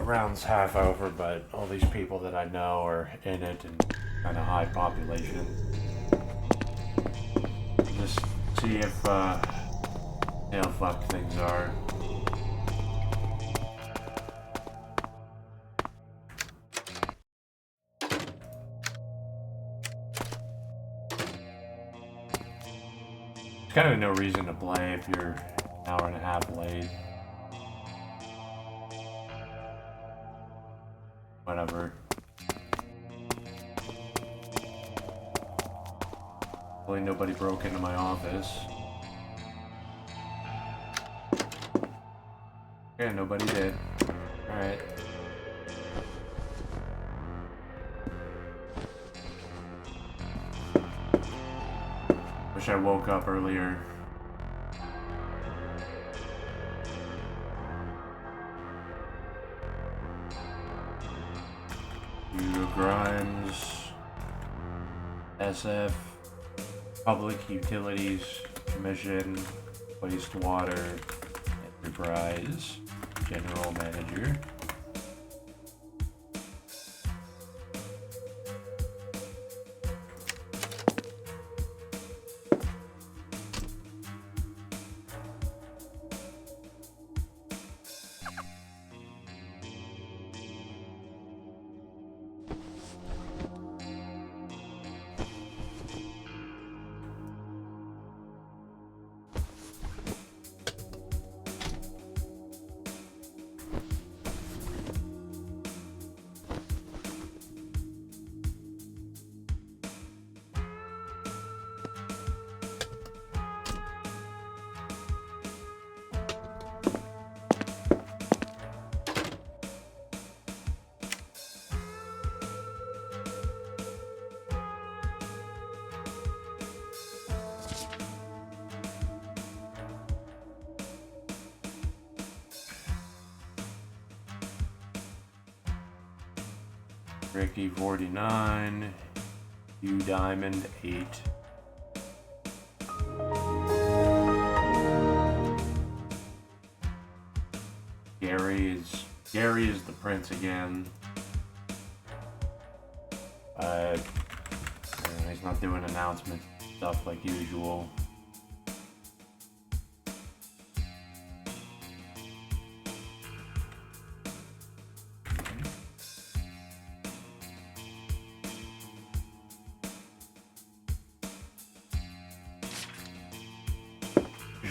round's half over, but all these people that I know are in it and kind of high population. Just see if, see how fucked things are. There's kind of no reason to play if you're an hour and a half late. Whatever. Hopefully nobody broke into my office. Yeah, nobody did. Alright. Wish I woke up earlier. Hugo Grimes, SF, Public Utilities Commission, Wastewater Enterprise, General Manager. Ricky 49, U Diamond 8. Gary is the prince again. He's not doing announcement stuff like usual.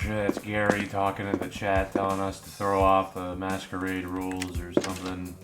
That's Gary talking in the chat telling us to throw off the masquerade rules or something.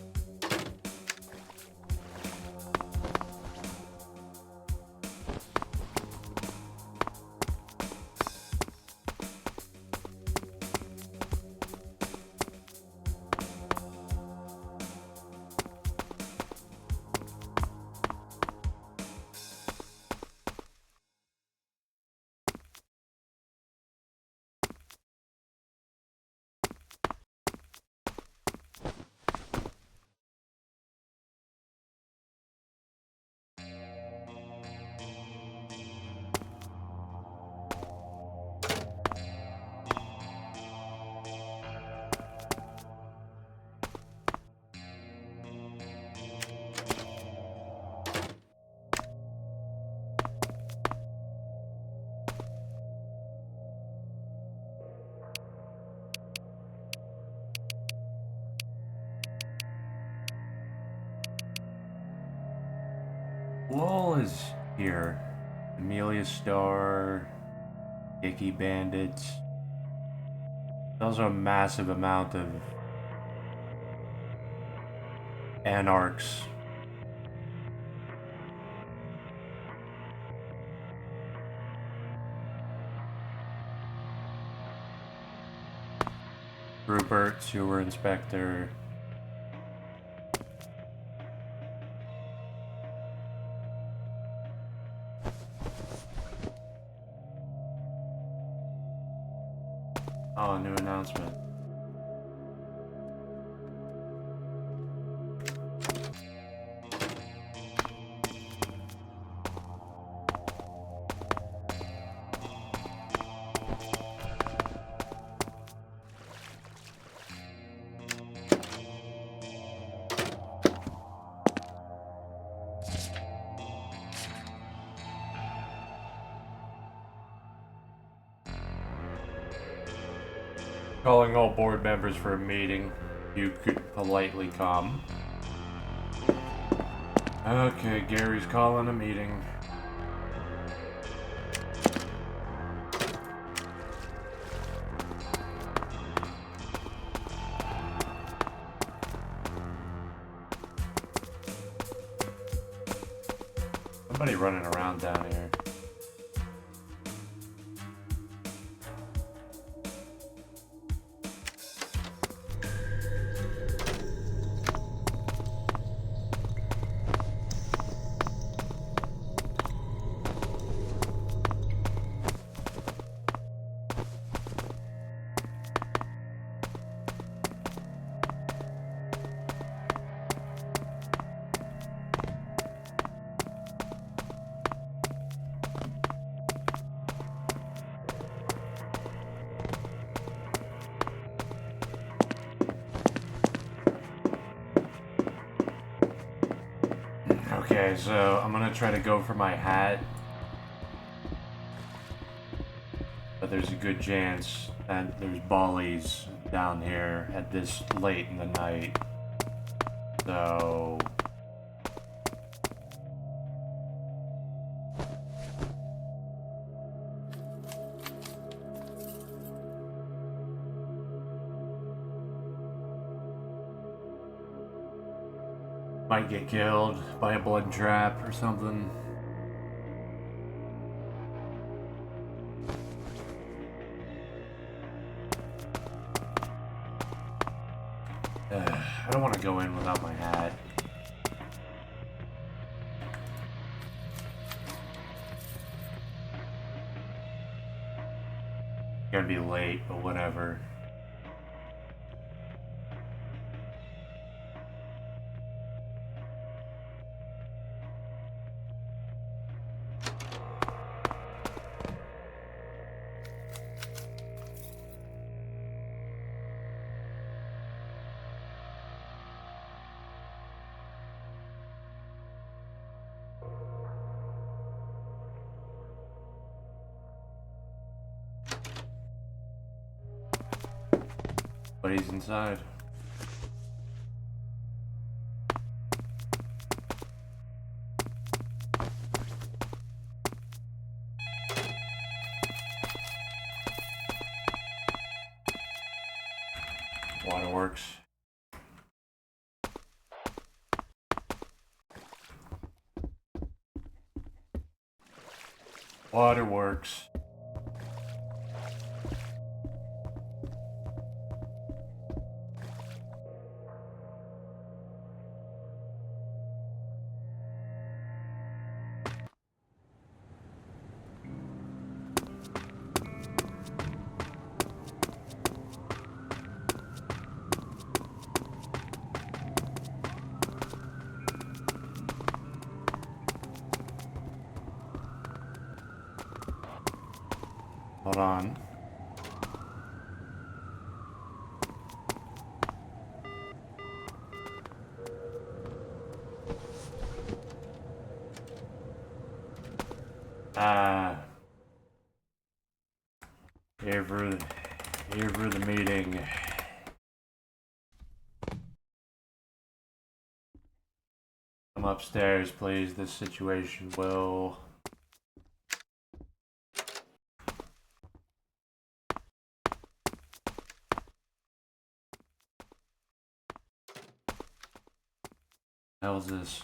Lowell is here. Amelia Starr, Icky Bandits. Those are a massive amount of anarchs. Rupert, Sewer Inspector. Oh, new announcement. Calling all board members for a meeting. You could politely come. Okay, Gary's calling a meeting. Somebody running around down here. Okay, so I'm gonna try to go for my hat. But there's a good chance that there's bullies down here at this late in the night. So... might get killed by a blood trap or something. I don't want to go in without my hat. Gonna be late, but whatever. But he's inside. Waterworks. Waterworks. Hold on. Here for the meeting. Come upstairs, please. This situation will... How's this?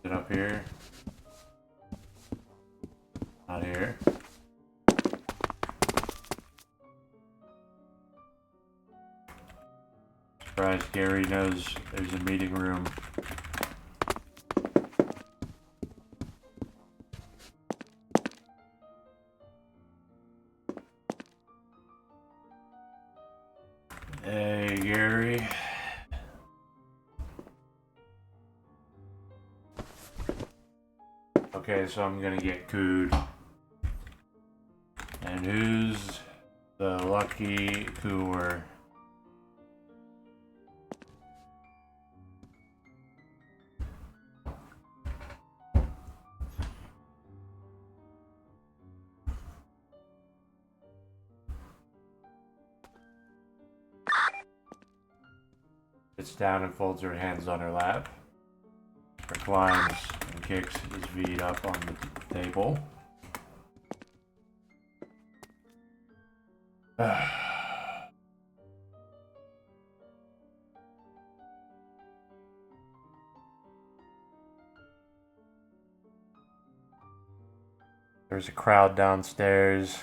Get up here. Not here. Surprised Gary knows there's a meeting room. Hey, Gary. Okay, so I'm gonna get cooed. And who's the lucky cooler. Sits down and folds her hands on her lap. Reclines and kicks his feet up on the table. There's a crowd downstairs.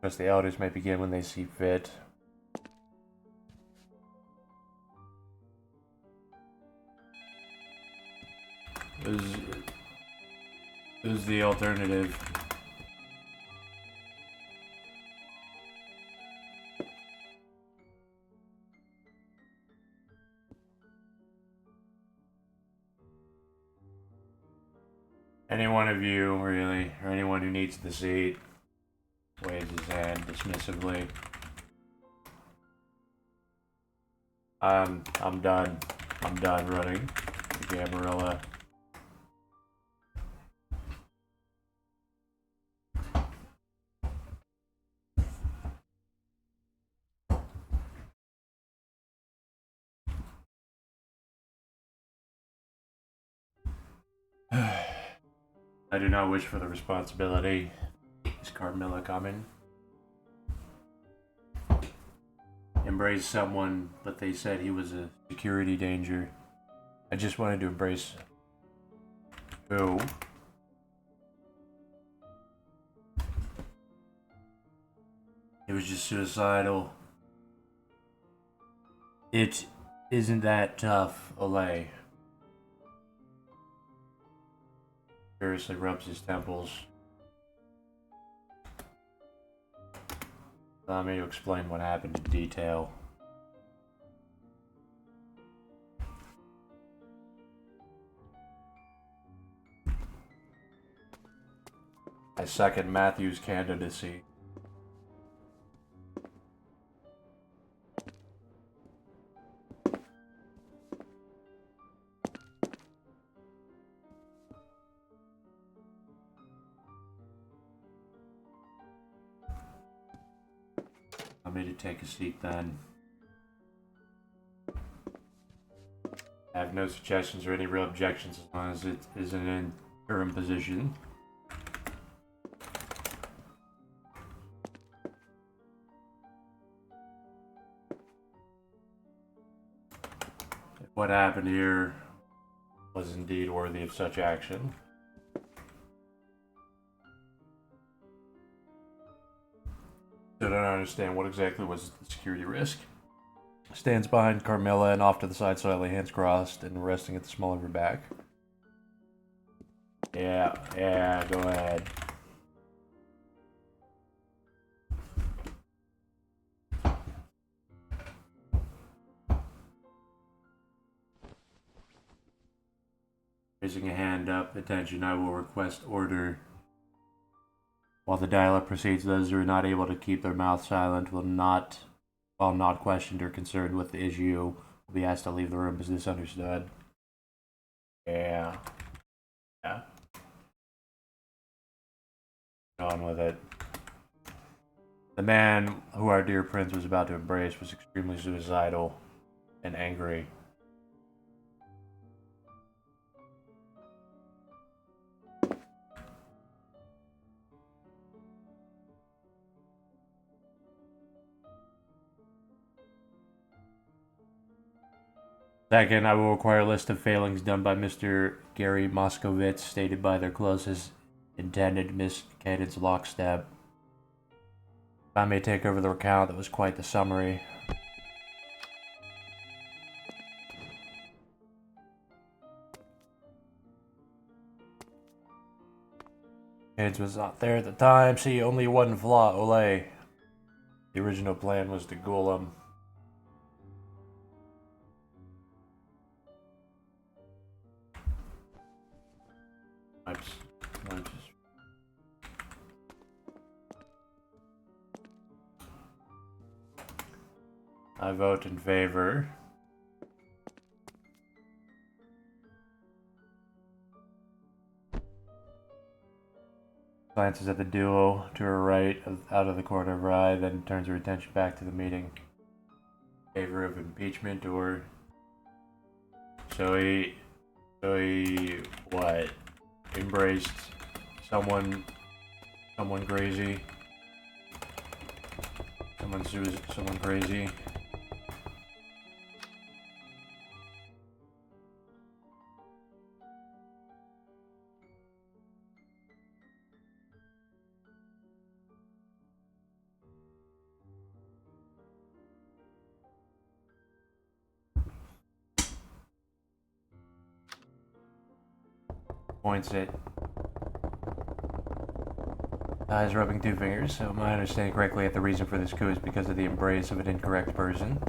As the elders may begin when they see fit. Who's the alternative? Any one of you, really, or anyone who needs the seat, waves his hand dismissively. I'm done. I'm done running the Gamarilla. I do not wish for the responsibility. Is Carmilla coming? Embrace someone, but they said he was a security danger. I just wanted to embrace who? It was just suicidal. It isn't that tough, Olay. Seriously rubs his temples. Allow me to explain what happened in detail. I second Matthew's candidacy. Allow me to take a seat then. I have no suggestions or any real objections as long as it is an interim position. What happened here was indeed worthy of such action. I don't understand what exactly was the security risk. Stands behind Carmilla and off to the side slightly, hands crossed and resting at the small of her back. Yeah, go ahead. Raising a hand up, attention, I will request order. While the dialogue proceeds, those who are not able to keep their mouth silent while not questioned or concerned with the issue will be asked to leave the room. Is this understood? Yeah. On with it. The man who our dear prince was about to embrace was extremely suicidal and angry. Second, I will require a list of failings done by Mr. Gary Moskowitz, stated by their closest intended, Miss Cadence Lockstep. If I may take over the recount, that was quite the summary. Cadence was not there at the time, see only one flaw, Olay. The original plan was to ghoul him. I vote in favor. Glances at the duo to her right, out of the corner of her eye, then turns her attention back to the meeting. In favor of impeachment, or so he what? Embraced someone crazy. Someone crazy. Points it. Eyes rubbing two fingers. So, am I understanding correctly that the reason for this coup is because of the embrace of an incorrect person?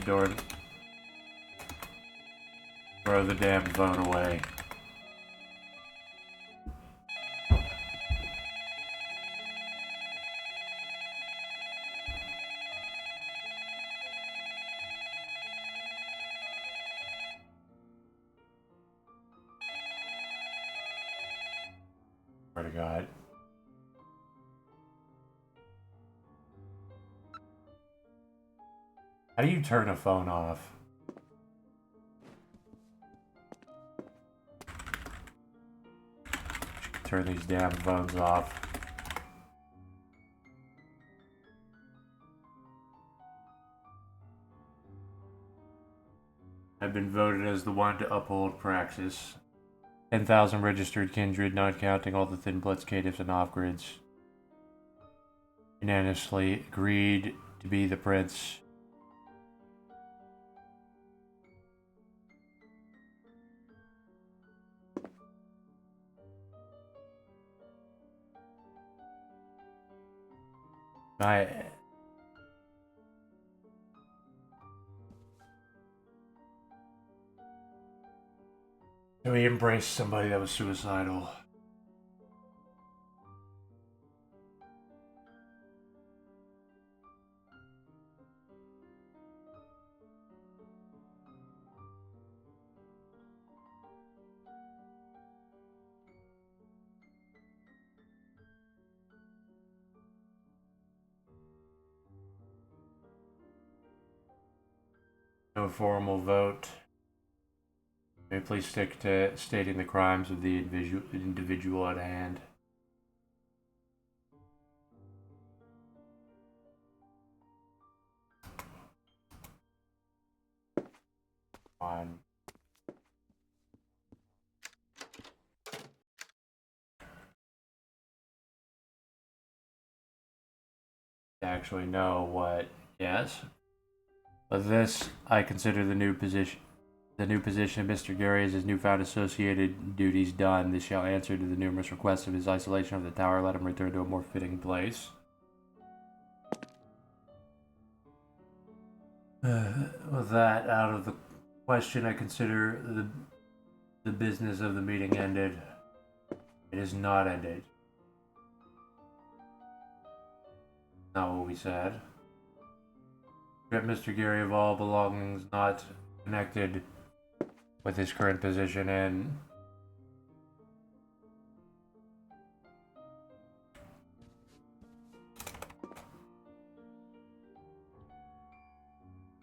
Jordan. Throw the damn phone away. Swear to God. How do you turn a phone off? Turn these damn phones off. I've been voted as the one to uphold praxis. 10,000 registered kindred, not counting all the thin bloods, caitiffs, and off-grids. Unanimously agreed to be the prince. So he embraced somebody that was suicidal. No formal vote. May please stick to stating the crimes of the individual at hand. On. Actually know what, yes. But this, I consider the new position. The new position of Mr. Gary is his newfound associated duties done. This shall answer to the numerous requests of his isolation of the tower. Let him return to a more fitting place. With that out of the question, I consider the business of the meeting ended. It is not ended. Not what we said. Strip Mr. Gary of all belongings not connected with his current position and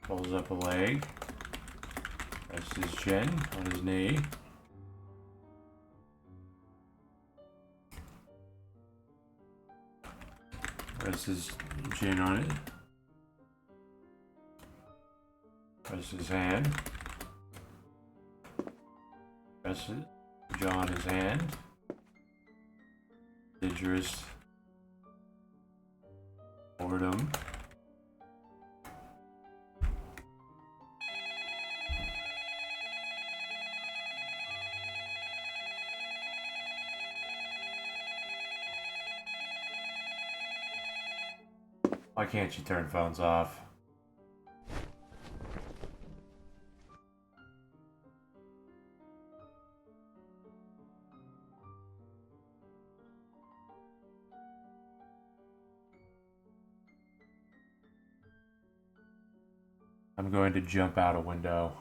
pulls up a leg, rests his chin on his knee. Rests his chin on it. Rests his hand. Rests his jaw on his hand. Dangerous. Boredom. Why can't you turn phones off? I'm going to jump out a window.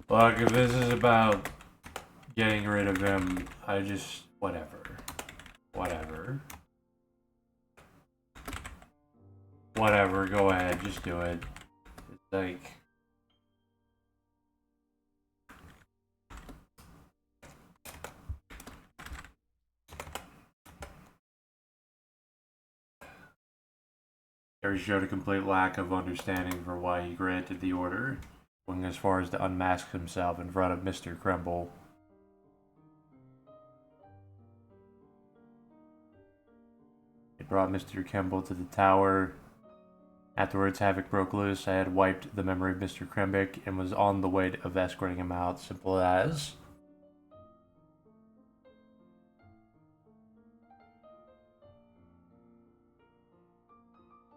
Look, if this is about getting rid of him, I just... whatever. Whatever. Whatever, go ahead, just do it. It's like... Gary showed a complete lack of understanding for why he granted the order, going as far as to unmask himself in front of Mr. Kremble. He brought Mr. Kremble to the tower. Afterwards, havoc broke loose. I had wiped the memory of Mr. Krembick and was on the way of escorting him out. Simple as.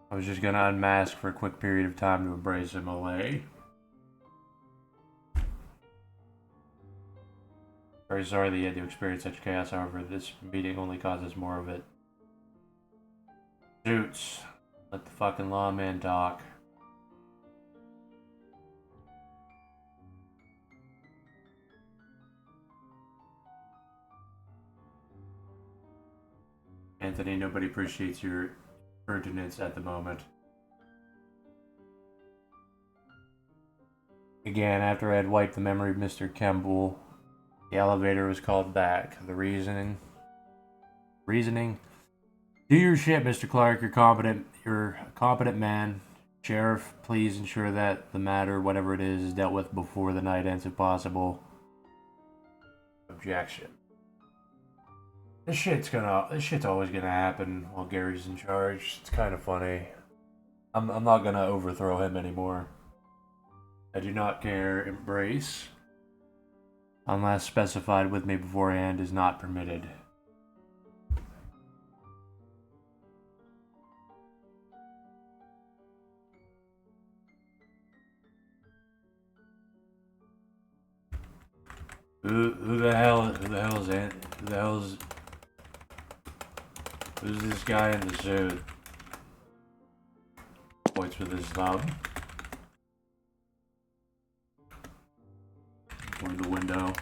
I was just gonna unmask for a quick period of time to embrace him away. Very sorry that you had to experience such chaos, however, this meeting only causes more of it. Suits. Let the fucking lawman talk. Anthony, nobody appreciates your pertinence at the moment. Again, after I had wiped the memory of Mr. Kemble, the elevator was called back. The reasoning? Do your shit, Mr. Clark. You're a competent man. Sheriff, please ensure that the matter, whatever it is dealt with before the night ends if possible. Objection. This shit's always gonna happen while Gary's in charge. It's kind of funny. I'm not gonna overthrow him anymore. I do not care. Embrace, unless specified with me beforehand, is not permitted. Who the hell is who's this guy in the suit? Points with his thumb toward the window.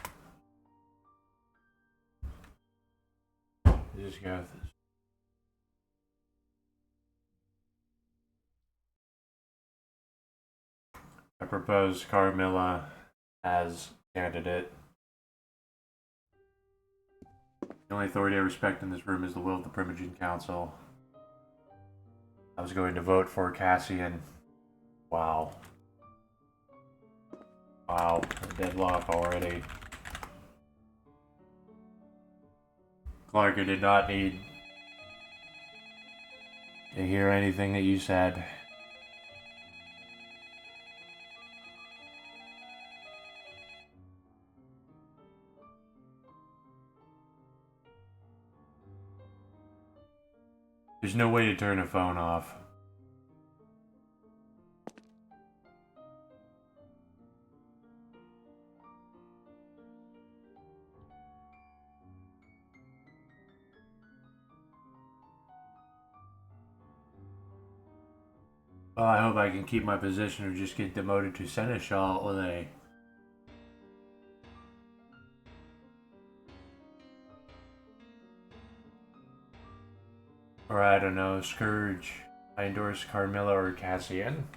Who's this guy with this? I propose Carmilla as candidate. The only authority I respect in this room is the will of the Primogen Council. I was going to vote for Cassian. Wow. Wow, a deadlock already. Clark, I did not need to hear anything that you said. There's no way to turn a phone off. Well, I hope I can keep my position or just get demoted to Seneschal or they. Or I don't know, Scourge. I endorse Carmilla or Cassian.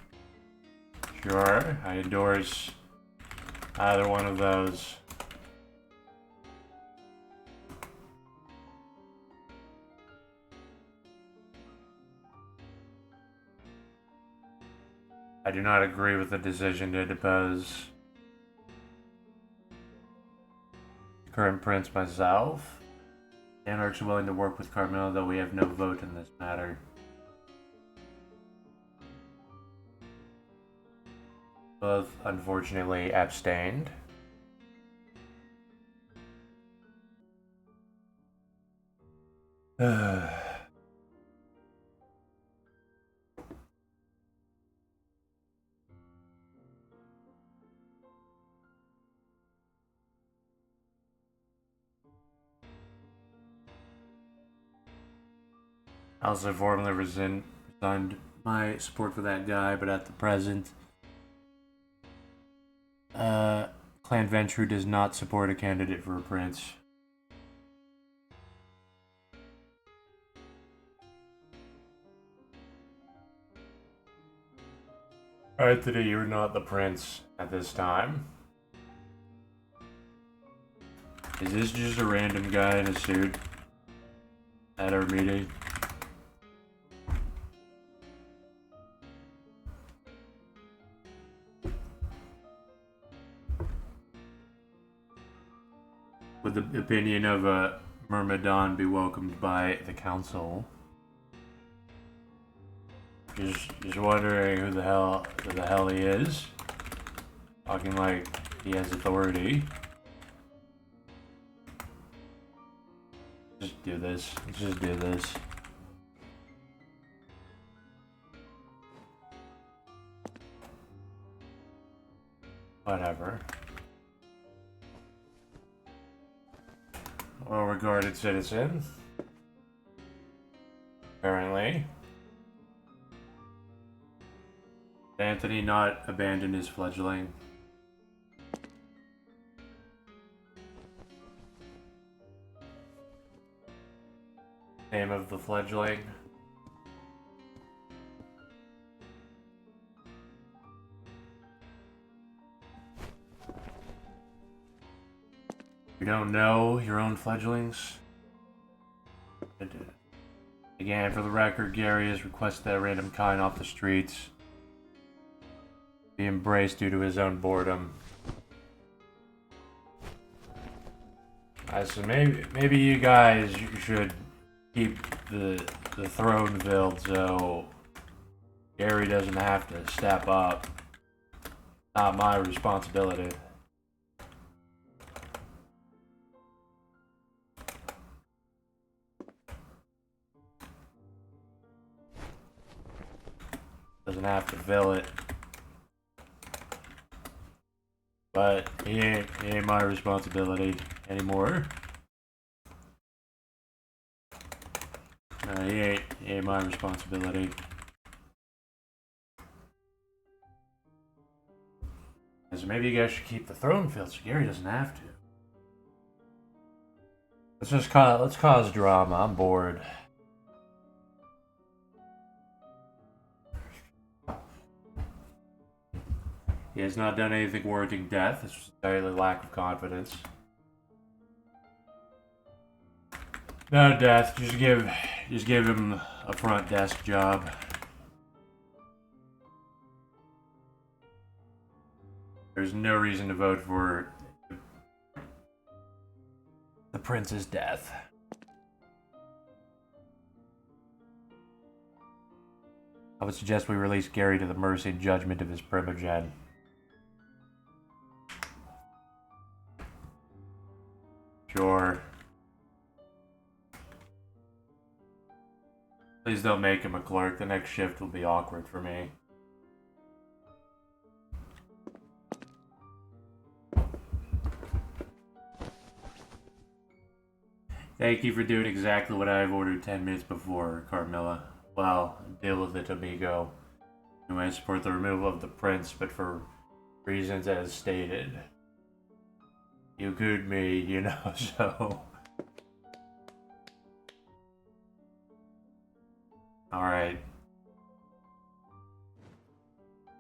Sure, I endorse either one of those. I do not agree with the decision to depose the current prince myself. Anarchs are willing to work with Carmilla, though we have no vote in this matter. Both, unfortunately, abstained. I also formally resigned my support for that guy, but at the present, Clan Ventrue does not support a candidate for a prince. Anthony, you're not the prince at this time. Is this just a random guy in a suit at our meeting? Would the opinion of a Myrmidon be welcomed by the council? Just wondering who the hell he is. Talking like he has authority. Just do this. Let's just do this. Whatever. Well-regarded citizen. Apparently. Did Anthony not abandon his fledgling? Name of the fledgling? You don't know your own fledglings? Again, for the record, Gary has requested that a random kind off the streets be embraced due to his own boredom. So maybe you guys should keep the throne filled so Gary doesn't have to step up. Not my responsibility. Doesn't have to fill it. But he ain't my responsibility anymore. He ain't my responsibility. So maybe you guys should keep the throne filled so Gary doesn't have to. Let's cause drama. I'm bored. He has not done anything warranting death. It's just entirely lack of confidence. No death. Just give him a front desk job. There's no reason to vote for the prince's death. I would suggest we release Gary to the mercy and judgment of his primogen. Sure. Please don't make him a clerk. The next shift will be awkward for me. Thank you for doing exactly what I've ordered 10 minutes before, Carmilla. Well, deal with it, amigo. I support the removal of the prince, but for reasons as stated. You cooed me, you know, so... Alright.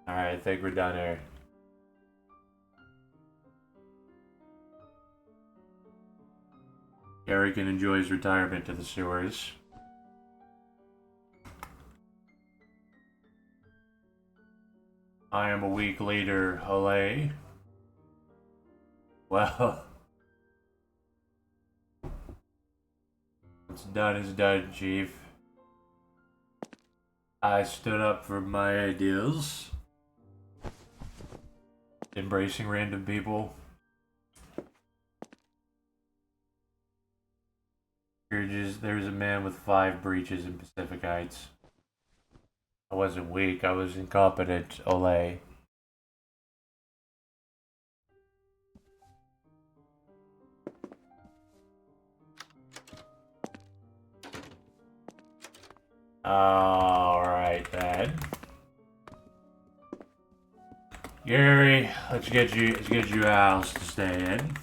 Alright, I think we're done here. Gary can enjoy his retirement to the sewers. I am a weak leader, Olay. Well... What's done is done, Chief. I stood up for my ideals. Embracing random people. There's a man with 5 breaches in Pacific Heights. I wasn't weak, I was incompetent, Olay. Alright then. Gary, let's get you a house to stay in.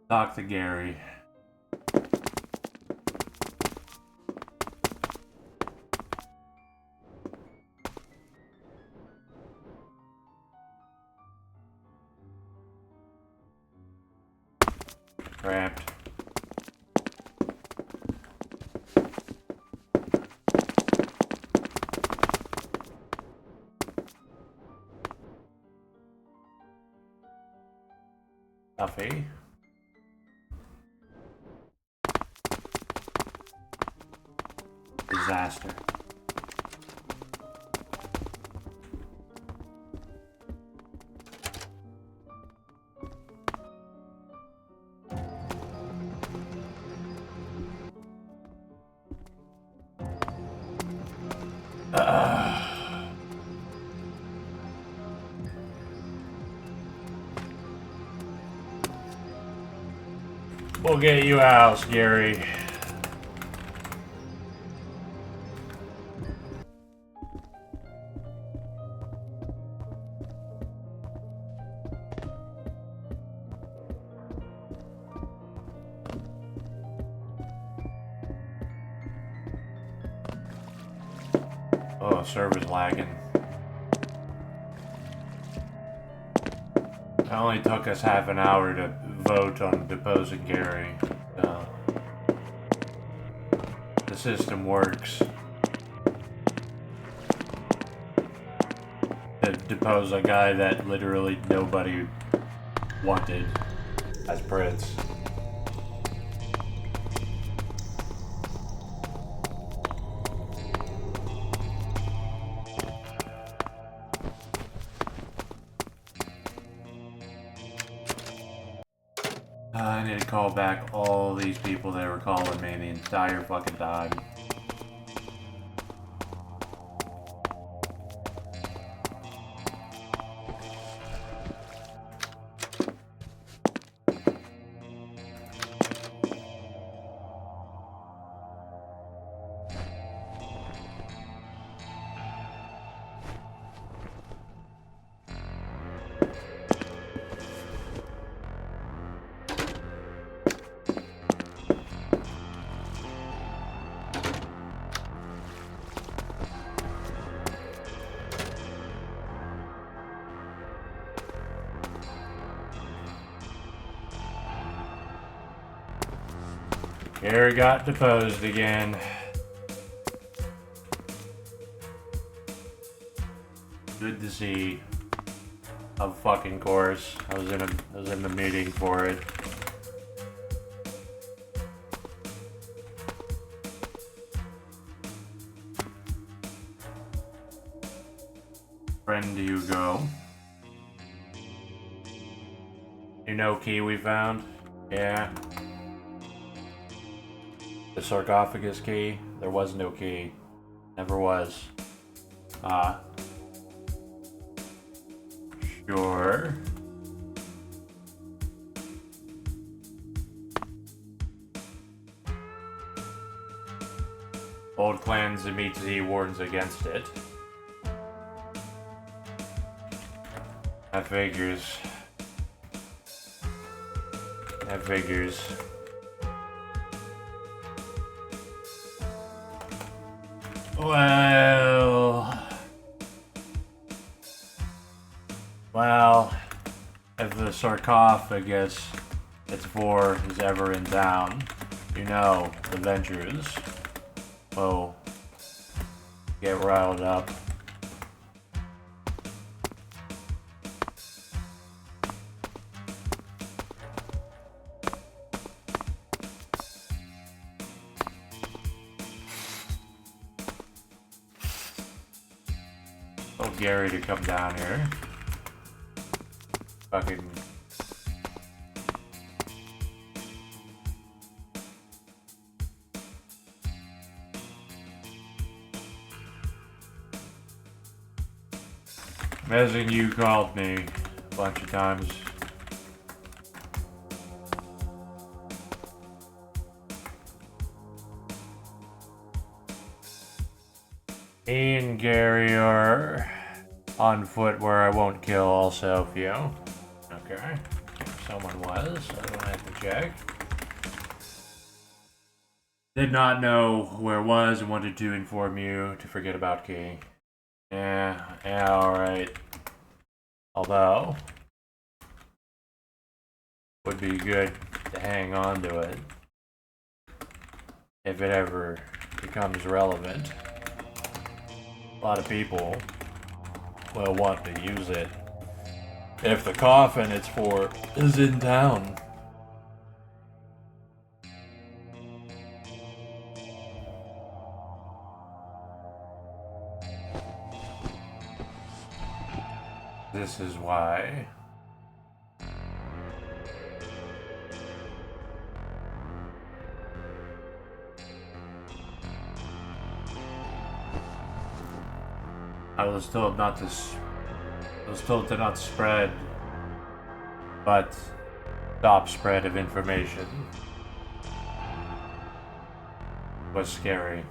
Talk to Gary. Trapped. Duffy. Disaster. We'll get you a house, Gary. Oh, server's lagging. It only took us half an hour to vote on deposing Gary. The system works. To depose a guy that literally nobody wanted as Prince. I need to call back all these people that were calling me the entire fucking time. Gary got deposed again. Good to see. Of fucking course. I was in the meeting for it. Friend, do you go? You know key we found? Yeah. The sarcophagus key? There was no key. Never was. Sure. Old Clan's immediately warns against it. That figures. That figures. Well, if the sarcophagus it's for is ever in town, you know, the Ventures will get riled up. Tell Gary to come down here. Fucking Guessing you called me a bunch of times. Me and Gary are on foot where I won't kill also if you. Okay. Someone was. I don't have to check. Did not know where it was and wanted to inform you to forget about Key. Yeah, alright. Although, would be good to hang on to it if it ever becomes relevant. A lot of people will want to use it if the coffin it's for is in town. This is why. I was told not to. I was told to not spread, but stop spread of information. It was scary.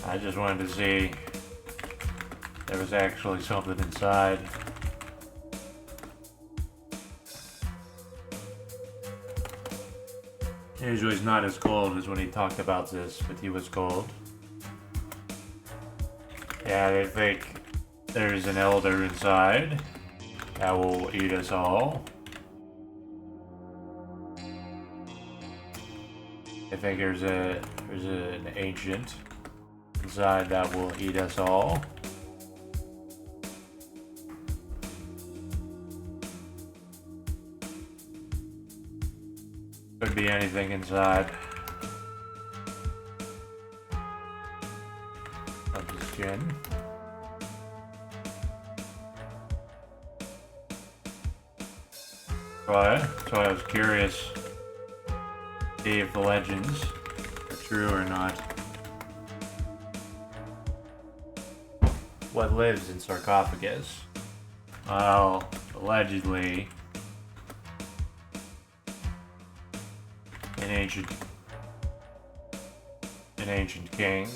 I just wanted to see if there was actually something inside. Usually he's not as cold as when he talked about this, but he was cold. Yeah, they think there's an elder inside that will eat us all. I think there's an ancient inside that will eat us all. Could be anything inside. Of the skin. Right, so I was curious to see if the legends are true or not. What lives in sarcophagus? Well, allegedly, an ancient king,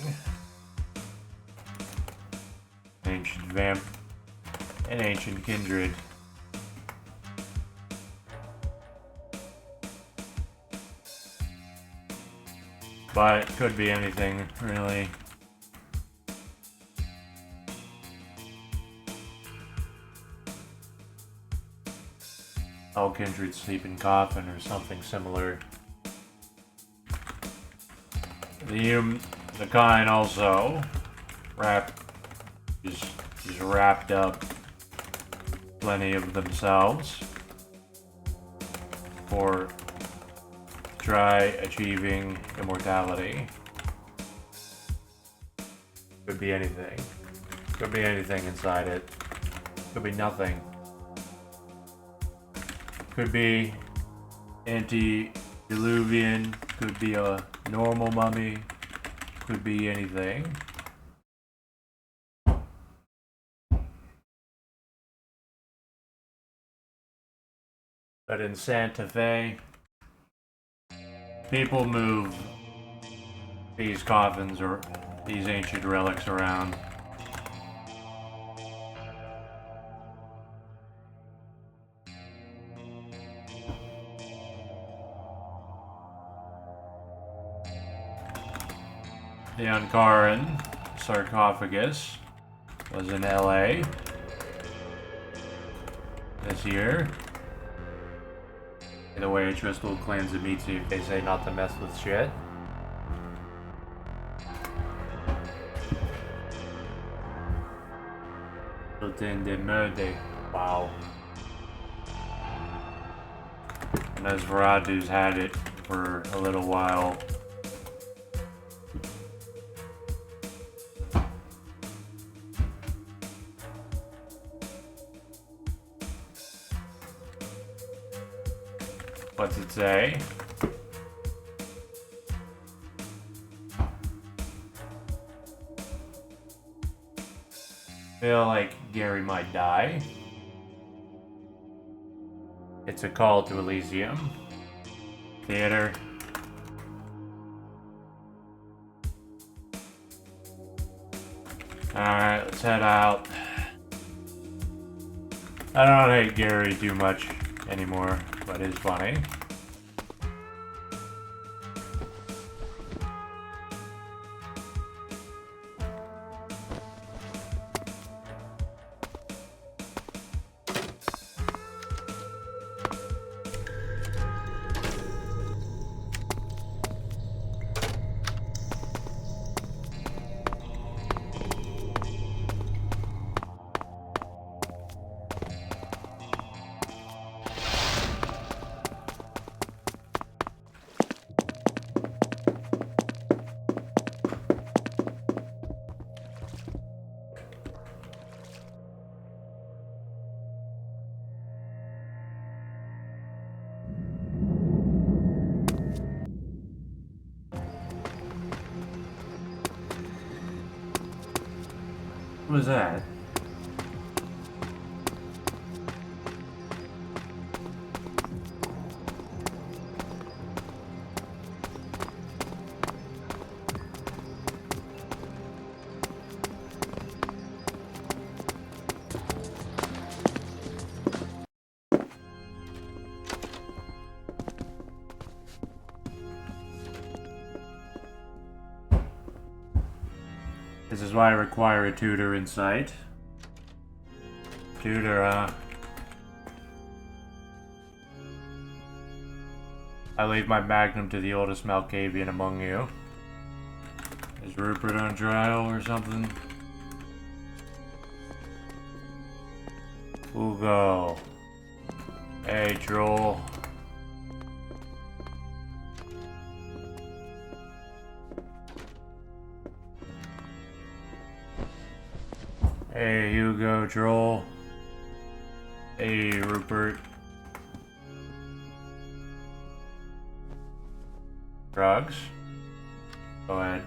an ancient kindred. But it could be anything, really. All kindred sleep in coffin or something similar. The kind also just wrapped up plenty of themselves for try achieving immortality. Could be anything. Could be anything inside it. Could be nothing. Could be antediluvian. Could be a normal mummy. Could be anything. But in Santa Fe, people move these coffins or these ancient relics around. The Ankaran sarcophagus was in LA this year. The way Tristal claims to meet you, they say not to mess with shit. Bulletin de merde. Wow. And Nosferatu's had it for a little while. What's it say? feel like Gary might die. It's a call to Elysium. Theater. Alright, let's head out. I don't hate Gary too much anymore, but it's funny. What was that? This is why I require a tutor in sight. Tutor, I leave my magnum to the oldest Malkavian among you. Is Rupert on trial or something? Ugo. Hey, troll. Hey, Hugo, troll. Hey, Rupert. Drugs? Go ahead.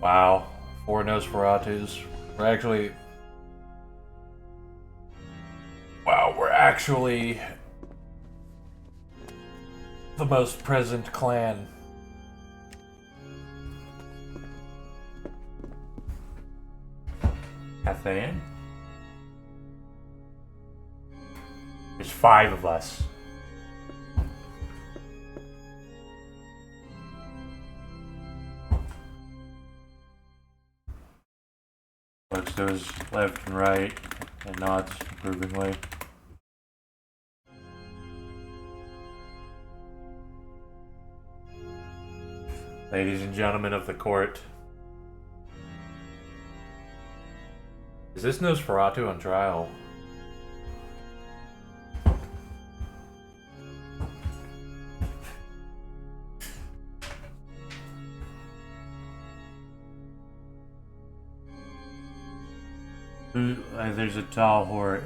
Wow. 4 Nosferatus. We're actually... Wow, we're actually... the most present clan. Athan? There's 5 of us. Looks those left and right and nods approvingly. Ladies and gentlemen of the court. Is this Nosferatu on trial? There's a tall horde.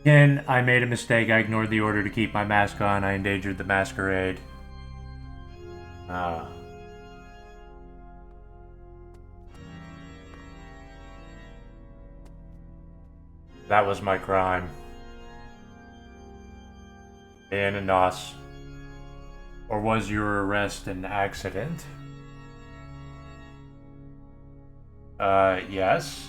Ken, I made a mistake. I ignored the order to keep my mask on. I endangered the masquerade. That was my crime. Ananas. Or was your arrest an accident? Yes.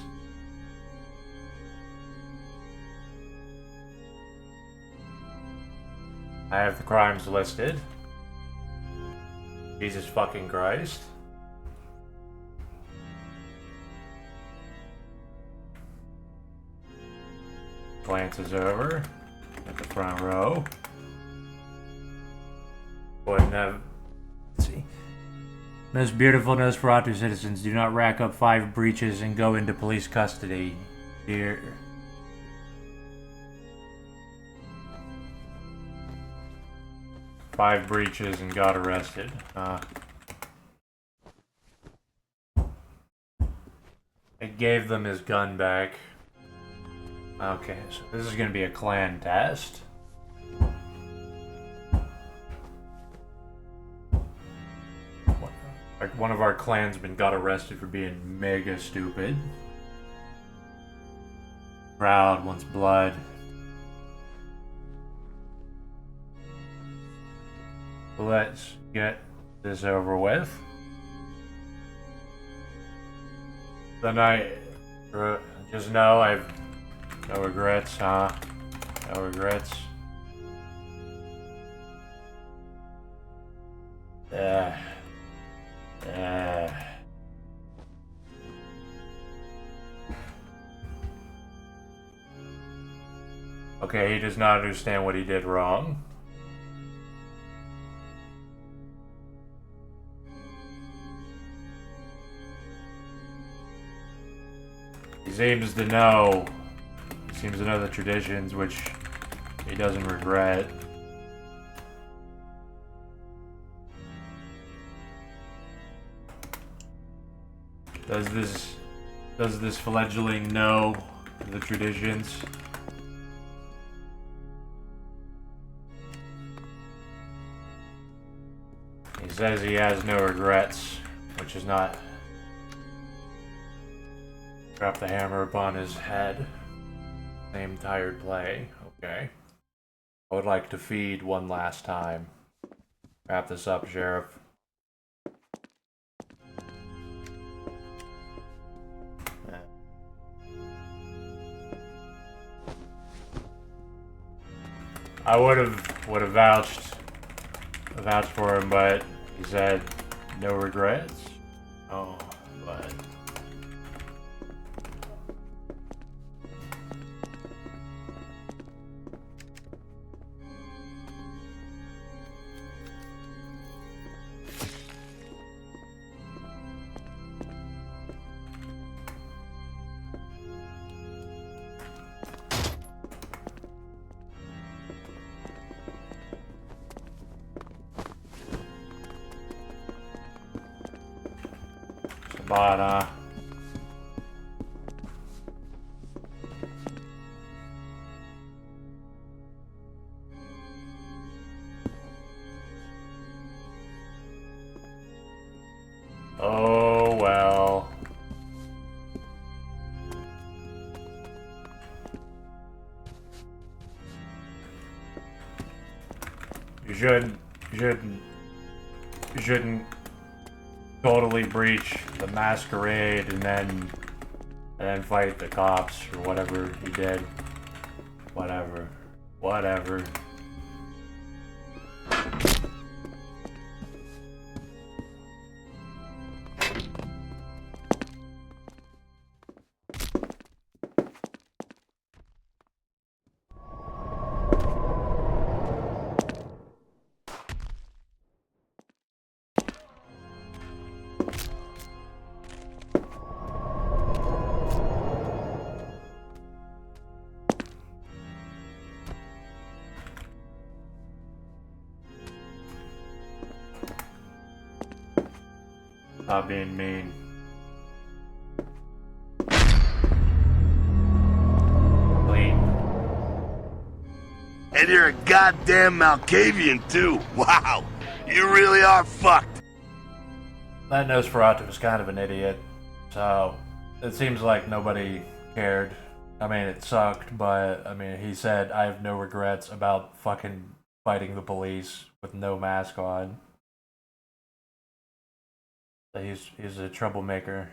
I have the crimes listed. Jesus fucking Christ. Glances over at the front row. Wouldn't have. Let's see. Most beautiful Nosferatu citizens, do not rack up 5 breaches and go into police custody. Dear. Five breaches and got arrested. It gave them his gun back. Okay, so this is gonna be a clan test. Like, one of our clansmen got arrested for being mega stupid. Crowd wants blood. Let's get this over with. Then just know I've no regrets, huh? No regrets. Okay, he does not understand what he did wrong. He seems to know the traditions, which he doesn't regret. Does this fledgling know the traditions? He says he has no regrets, which is not... Drop the hammer upon his head. Same tired play. Okay. I would like to feed one last time. Wrap this up, Sheriff. I would have vouched for him, but he said no regrets. Oh, but Sabada. Oh well. You shouldn't totally breach the masquerade and then fight the cops or whatever he did. Whatever. Stop being mean. Clean. And you're a goddamn Malkavian, too. Wow. You really are fucked. That Nosferatu was kind of an idiot, so it seems like nobody cared. I mean, it sucked, but I mean, he said, I have no regrets about fucking fighting the police with no mask on. He's a troublemaker.